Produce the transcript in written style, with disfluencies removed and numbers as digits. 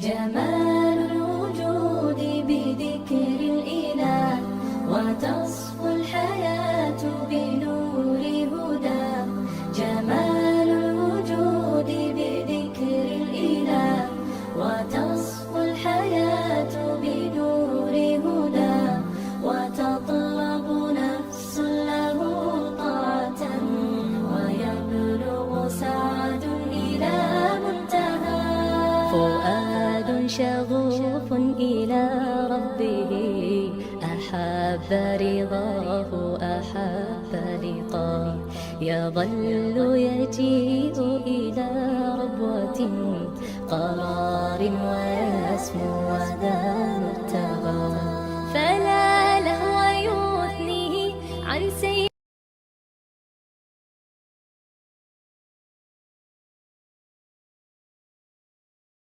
جمال الوجود بذكر الإله، وتصفو الحياة بنور هدى. جمال الوجود بذكر الإله، وتصفو الحياة بنور هدى. وتطلب نفس له طاعة، ويبلغ سعد إلى منتهى. فؤاد شغوف إلى ربه، أحب رضاه أحب لقاه. يظل يجيء إلى ربوة قرار، ويسمو وذا